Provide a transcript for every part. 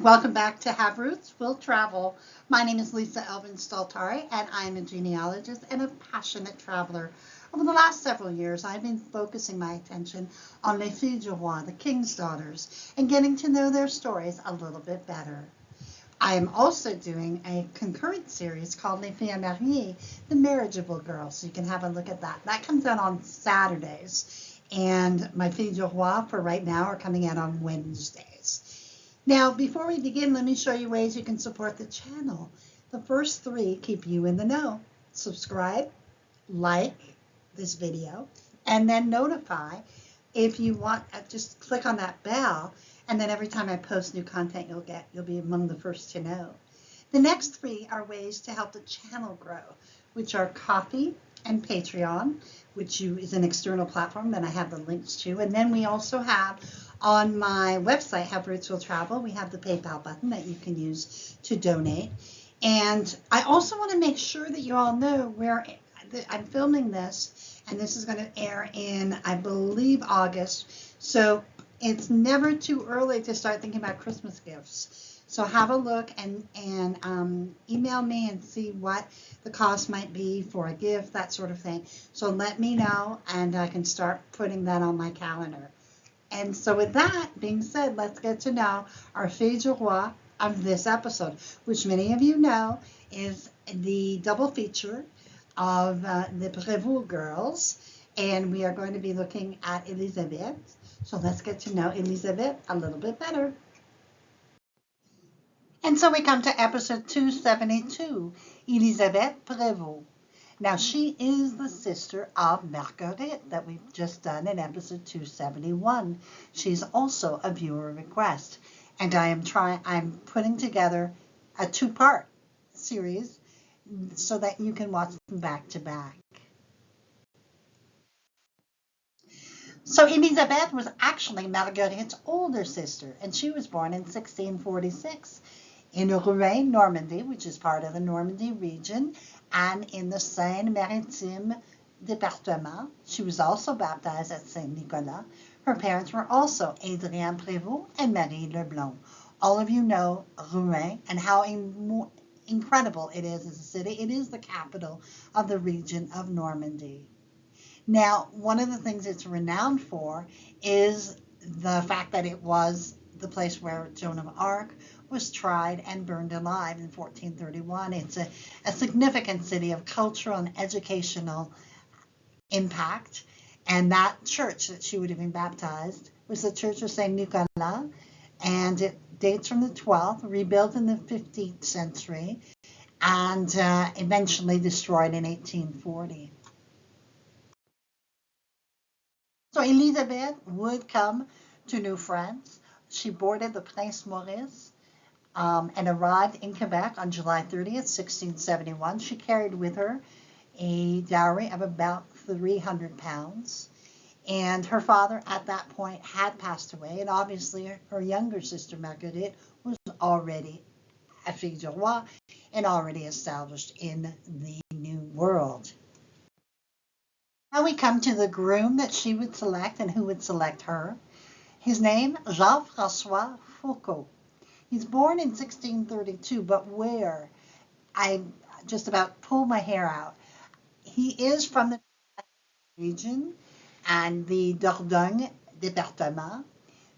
Welcome back to Have Roots, Will Travel. My name is Lisa Elvin Staltari, and I'm a genealogist and a passionate traveler. Over the last several years, I've been focusing my attention on les filles du roi, the king's daughters, and getting to know their stories a little bit better. I am also doing a concurrent series called Les filles mariées, the marriageable girls, so you can have a look at that. That comes out on Saturdays, and my filles du roi for right now are coming out on Wednesdays. Now, before we begin, let me show you ways you can support the channel. The first three keep you in the know. Subscribe, like this video, and then notify. If you want, just click on that bell, and then every time I post new content, you'll be among the first to know. The next three are ways to help the channel grow, which are Coffee and Patreon, which is an external platform that I have the links to. And then we also have on my website, Have Roots Will Travel, we have the PayPal button that you can use to donate. And I also want to make sure that you all know where I'm filming this, and this is going to air in, I believe, August. So it's never too early to start thinking about Christmas gifts. So have a look and email me and see what the cost might be for a gift, that sort of thing. So let me know, and I can start putting that on my calendar. And so with that being said, let's get to know our filles du roi of this episode, which many of you know is the double feature of the Prevost girls. And we are going to be looking at Elisabeth. So let's get to know Elisabeth a little bit better. And so we come to episode 272, Elisabeth Prevost. Now, she is the sister of Marguerite that we've just done in episode 271. She's also a viewer request. And I'm putting together a two-part series so that you can watch them back to back. So Elisabeth was actually Marguerite's older sister, and she was born in 1646 in Rouen, Normandy, which is part of the Normandy region, and in the Seine-Maritime department. She was also baptized at Saint-Nicolas. Her parents were also Adrien Prévost and Marie Leblanc. All of you know Rouen and how incredible it is as a city. It is the capital of the region of Normandy. Now, one of the things it's renowned for is the fact that it was the place where Joan of Arc was tried and burned alive in 1431. It's a significant city of cultural and educational impact. And that church that she would have been baptized was the Church of Saint Nicolas, and it dates from the 12th, rebuilt in the 15th century, and eventually destroyed in 1840. So Elisabeth would come to New France. She boarded the Prince Maurice and arrived in Quebec on July 30th, 1671. She carried with her a dowry of about 300 pounds. And her father at that point had passed away. And obviously her younger sister, Marguerite, was already a fille du roi and already established in the New World. Now we come to the groom that she would select and who would select her. His name, Jean-François Foucault. He's born in 1632, but where? I just about pulled my hair out. He is from the region and the Dordogne department,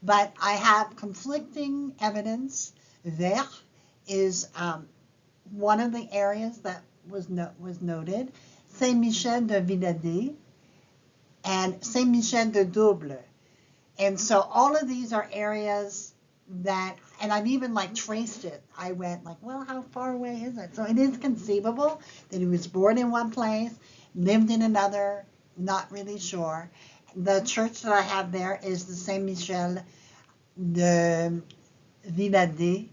but I have conflicting evidence. Vers is one of the areas that was noted. Saint-Michel de Villadé and Saint-Michel de Double. And so all of these are areas that, and I've even traced it. I went well, how far away is it? So it is conceivable that he was born in one place, lived in another, not really sure. The church that I have there is the Saint-Michel de Villadé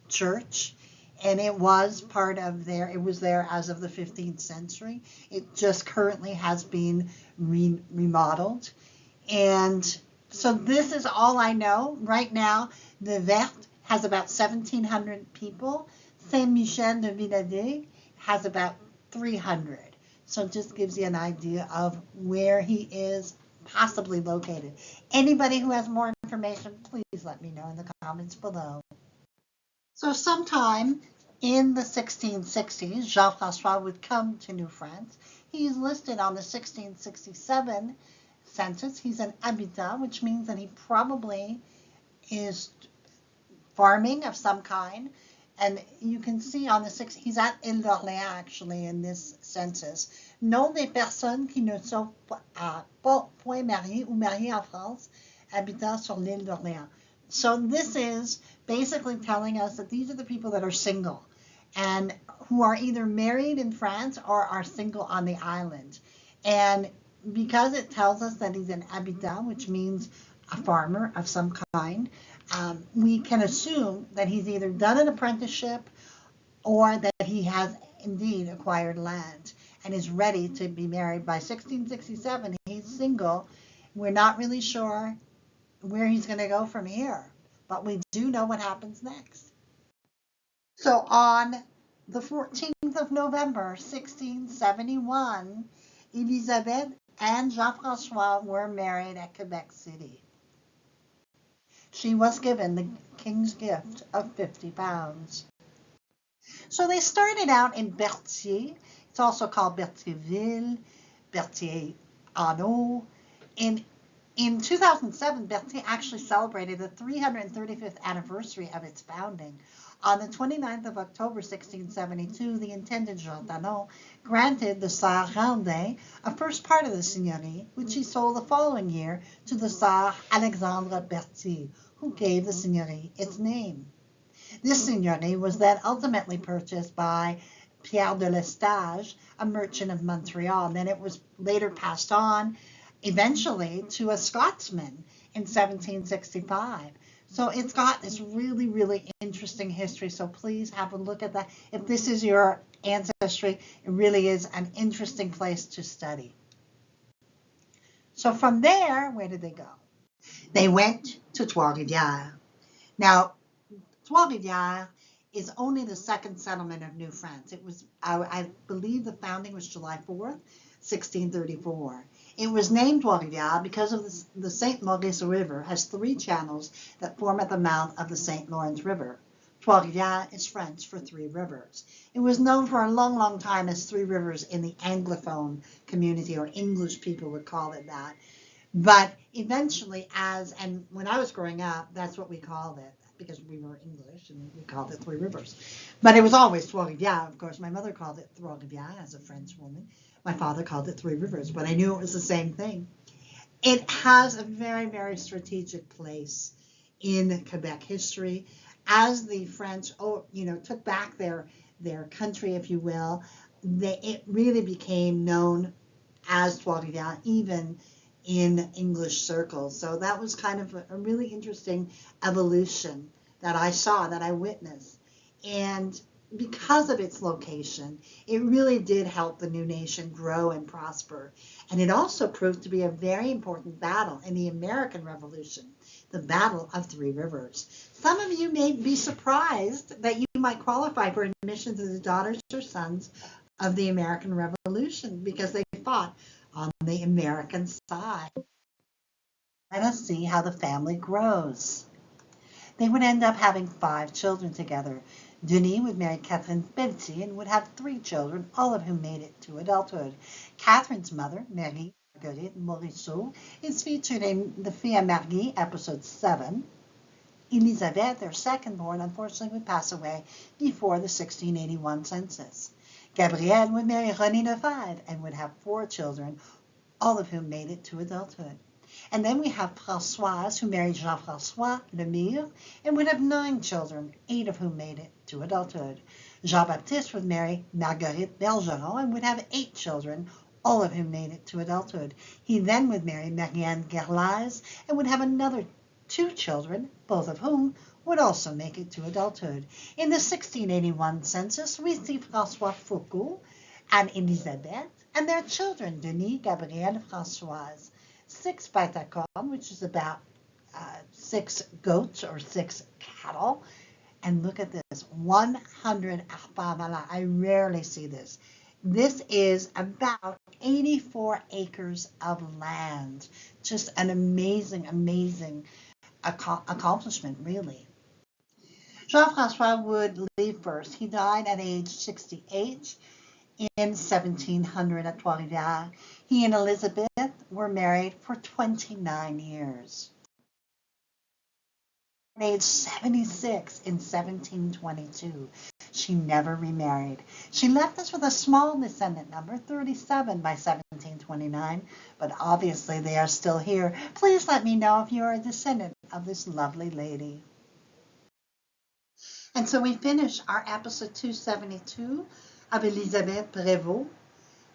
church, and it was part of it was there as of the 15th century. It just currently has been remodeled. And so this is all I know. Right now, the Verte has about 1,700 people. Saint-Michel de Villadé has about 300. So it just gives you an idea of where he is possibly located. Anybody who has more information, please let me know in the comments below. So sometime in the 1660s, Jean-François would come to New France. He's listed on the 1667 census. He's an habitant, which means that he probably is farming of some kind. And you can see on the he's at Île d'Orléans actually in this census. Nom des personnes qui ne sont point mariées ou mariées en France, habitant sur l'île d'Orléans. So this is basically telling us that these are the people that are single and who are either married in France or are single on the island. And because it tells us that he's an habitant, which means a farmer of some kind, we can assume that he's either done an apprenticeship or that he has indeed acquired land and is ready to be married. By 1667, he's single. We're not really sure where he's going to go from here, but we do know what happens next. So on the 14th of November, 1671, Elisabeth and Jean-François were married at Quebec City. She was given the king's gift of £50. So they started out in Berthier. It's also called Berthierville, Berthier-en-Eau. In 2007, Berthier actually celebrated the 335th anniversary of its founding. On the 29th of October, 1672, the intendant Jordanot granted the Sire Randin a first part of the seigneurie, which he sold the following year to the Sire Alexandre Berthier, who gave the seigneurie its name. This seigneurie was then ultimately purchased by Pierre de Lestage, a merchant of Montreal. And then it was later passed on eventually to a Scotsman in 1765. So it's got this really, really interesting history. So please have a look at that. If this is your ancestry, it really is an interesting place to study. So from there, where did they go? They went to Trois-Rivières. Now, Trois-Rivières is only the second settlement of New France. It was, I believe the founding was July 4th, 1634. It was named Trois-Rivières because of the St. Maurice River has three channels that form at the mouth of the St. Lawrence River. Trois-Rivières is French for three rivers. It was known for a long, long time as Three Rivers in the Anglophone community, or English people would call it that. But eventually, and when I was growing up, that's what we called it, because we were English and we called it Three Rivers. But it was always Trois-Rivières, of course. My mother called it Trois-Rivières as a French woman. My father called it Three Rivers, but I knew it was the same thing. It has a very, very strategic place in Quebec history. As the French, took back their country, if you will, it really became known as Trois-Rivières, even in English circles. So that was kind of a really interesting evolution that I saw, that I witnessed. And because of its location, it really did help the new nation grow and prosper. And it also proved to be a very important battle in the American Revolution, the Battle of Three Rivers. Some of you may be surprised that you might qualify for admission to the daughters or sons of the American Revolution because they fought on the American side. Let us see how the family grows. They would end up having 5 children together. Denis would marry Catherine Pelletier and would have 3 children, all of whom made it to adulthood. Catherine's mother, Marie Marguerite Morisseau, is featured in The Fille à Marier, episode 7. Elisabeth, their second born, unfortunately would pass away before the 1681 census. Gabrielle would marry René Lefebvre and would have 4 children, all of whom made it to adulthood. And then we have Françoise, who married Jean-François Lemire and would have 9 children, 8 of whom made it to adulthood. Jean-Baptiste would marry Marguerite Bergeron and would have 8 children, all of whom made it to adulthood. He then would marry Marianne Gerlaise and would have another 2 children, both of whom would also make it to adulthood. In the 1681 census, we see François Foucault and Elisabeth and their children, Denis, Gabrielle, Françoise. 6 Patacon, which is about 6 goats or 6 cattle. And look at this, 100 arpents. I rarely see this. This is about 84 acres of land. Just an amazing, amazing accomplishment, really. Jean-François would leave first. He died at age 68 in 1700 at Trois-Rivières. He and Elizabeth were married for 29 years. At age 76 in 1722. She never remarried. She left us with a small descendant number, 37 by 1729, but obviously they are still here. Please let me know if you are a descendant of this lovely lady. And so we finish our episode 272 of Elisabeth Prevost.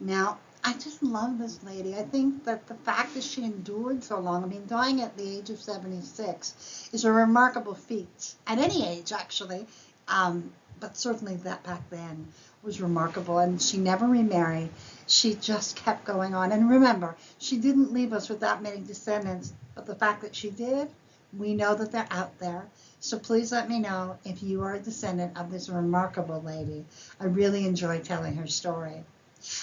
Now, I just love this lady. I think that the fact that she endured so long, I mean, dying at the age of 76, is a remarkable feat. At any age, actually, but certainly that back then was remarkable. And she never remarried. She just kept going on. And remember, she didn't leave us with that many descendants, but the fact that she did, we know that they're out there. So please let me know if you are a descendant of this remarkable lady. I really enjoy telling her story.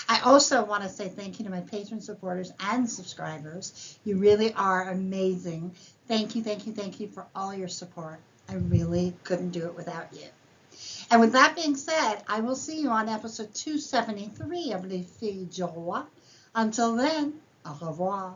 I also want to say thank you to my patron supporters and subscribers. You really are amazing. Thank you, thank you, thank you for all your support. I really couldn't do it without you. And with that being said, I will see you on episode 273 of Les Filles du Roi. Until then, au revoir.